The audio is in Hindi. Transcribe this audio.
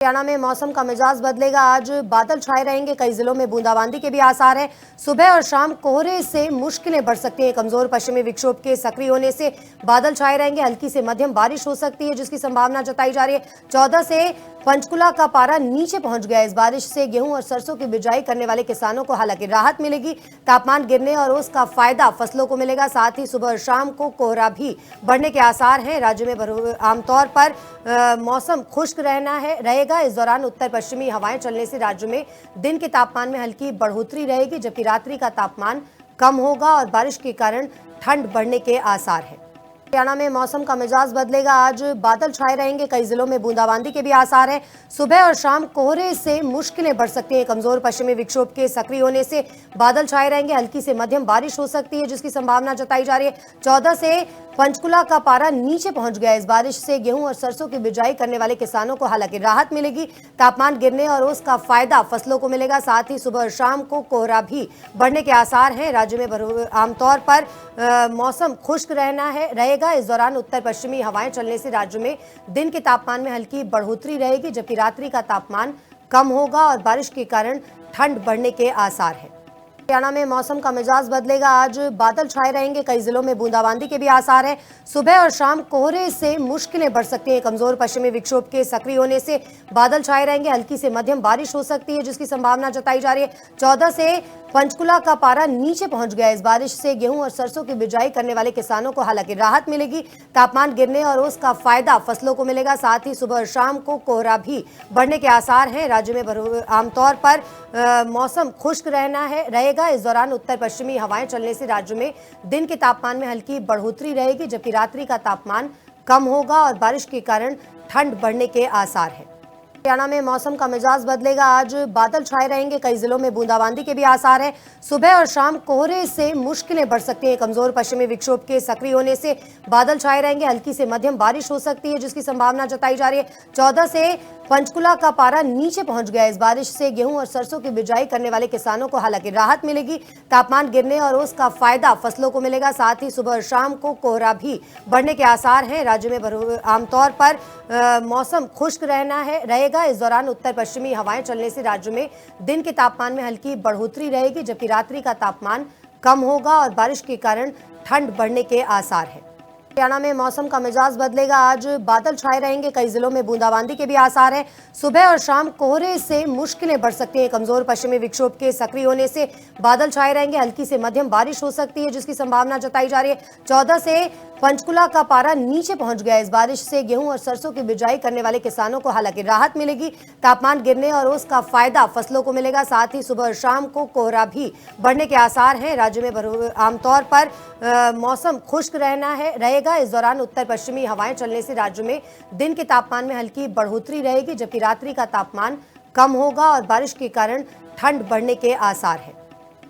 हरियाणा में मौसम का मिजाज बदलेगा। आज बादल छाए रहेंगे, कई जिलों में बूंदाबांदी के भी आसार हैं। सुबह और शाम कोहरे से मुश्किलें बढ़ सकती हैं। कमजोर पश्चिमी विक्षोभ के सक्रिय होने से बादल छाए रहेंगे, हल्की से मध्यम बारिश हो सकती है जिसकी संभावना जताई जा रही है। 14 से पंचकुला का पारा नीचे पहुंच गया। इस बारिश से गेहूं और सरसों की बिजाई करने वाले किसानों को हालांकि राहत मिलेगी। तापमान गिरने और उसका फायदा फसलों को मिलेगा। साथ ही सुबह और शाम को कोहरा भी बढ़ने के आसार हैं। राज्य में आमतौर पर मौसम खुश्क रहेगा। इस दौरान उत्तर पश्चिमी हवाएं चलने से राज्य में दिन के तापमान में हल्की बढ़ोतरी रहेगी, जबकि रात्रि का तापमान कम होगा और बारिश के कारण ठंड बढ़ने के आसार हैं। हरियाणा में मौसम का मिजाज बदलेगा। आज बादल छाए रहेंगे, कई जिलों में बूंदाबांदी के भी आसार हैं। सुबह और शाम कोहरे से मुश्किलें बढ़ सकती हैं। कमजोर पश्चिमी विक्षोभ के सक्रिय होने से बादल छाए रहेंगे, हल्की से मध्यम बारिश हो सकती है जिसकी संभावना जताई जा रही है। 14 से पंचकुला का पारा नीचे पहुंच गया। इस बारिश से गेहूं और सरसों की बिजाई करने वाले किसानों को हालांकि राहत मिलेगी। तापमान गिरने और उसका फायदा फसलों को मिलेगा। साथ ही सुबह और शाम को कोहरा भी बढ़ने के आसार हैं। राज्य में आमतौर पर मौसम खुश्क रहेगा। इस दौरान उत्तर पश्चिमी हवाएं चलने से राज्य में दिन के तापमान में हल्की बढ़ोतरी रहेगी, जबकि रात्रि का तापमान कम होगा और बारिश के कारण ठंड बढ़ने के आसार हैं। हरियाणा में मौसम का मिजाज बदलेगा। आज बादल छाए रहेंगे, कई जिलों में बूंदाबांदी के भी आसार हैं। सुबह और शाम कोहरे से मुश्किलें बढ़ सकती हैं। कमजोर पश्चिमी विक्षोभ के सक्रिय होने से बादल छाए रहेंगे, हल्की से मध्यम बारिश हो सकती है जिसकी संभावना जताई जा रही है। 14 से पंचकुला का पारा नीचे पहुंच गया। इस बारिश से गेहूं और सरसों की बिजाई करने वाले किसानों को हालांकि राहत मिलेगी। तापमान गिरने और उसका फायदा फसलों को मिलेगा। साथ ही सुबह और शाम को कोहरा भी बढ़ने के आसार हैं। राज्य में आमतौर पर मौसम खुश्क रहेगा। इस दौरान उत्तर पश्चिमी हवाएं चलने से राज्य में दिन के तापमान में हल्की बढ़ोतरी रहेगी, जबकि रात्रि का तापमान कम होगा और बारिश के कारण ठंड बढ़ने के आसार हैं। हरियाणा में मौसम का मिजाज बदलेगा। आज बादल छाए रहेंगे, कई जिलों में बूंदाबांदी के भी आसार हैं। सुबह और शाम कोहरे से मुश्किलें बढ़ सकती हैं। कमजोर पश्चिमी विक्षोभ के सक्रिय होने से बादल छाए रहेंगे, हल्की से मध्यम बारिश हो सकती है जिसकी संभावना जताई जा रही है। 14 से पंचकुला का पारा नीचे पहुंच गया। इस बारिश से गेहूं और सरसों की बिजाई करने वाले किसानों को हालांकि राहत मिलेगी। तापमान गिरने और उसका फायदा फसलों को मिलेगा। साथ ही सुबह और शाम को कोहरा भी बढ़ने के आसार हैं। राज्य में आमतौर पर मौसम खुश्क रहेगा। इस दौरान उत्तर पश्चिमी हवाएं चलने से राज्य में दिन के तापमान में हल्की बढ़ोतरी रहेगी, जबकि रात्रि का तापमान कम होगा और बारिश के कारण ठंड बढ़ने के आसार हैं। हरियाणा में मौसम का मिजाज बदलेगा। आज बादल छाए रहेंगे, कई जिलों में बूंदाबांदी के भी आसार हैं। सुबह और शाम कोहरे से मुश्किलें बढ़ सकती हैं। कमजोर पश्चिमी विक्षोभ के सक्रिय होने से बादल छाए रहेंगे, हल्की से मध्यम बारिश हो सकती है जिसकी संभावना जताई जा रही है। 14 से पंचकुला का पारा नीचे पहुंच गया। इस बारिश से गेहूं और सरसों की बिजाई करने वाले किसानों को हालांकि राहत मिलेगी। तापमान गिरने और उसका फायदा फसलों को मिलेगा। साथ ही सुबह और शाम को कोहरा भी बढ़ने के आसार हैं। राज्य में आमतौर पर मौसम खुश्क रहेगा। इस दौरान उत्तर पश्चिमी हवाएं चलने से राज्य में दिन के तापमान में हल्की बढ़ोतरी रहेगी, जबकि रात्रि का तापमान कम होगा और बारिश के कारण ठंड बढ़ने के आसार हैं।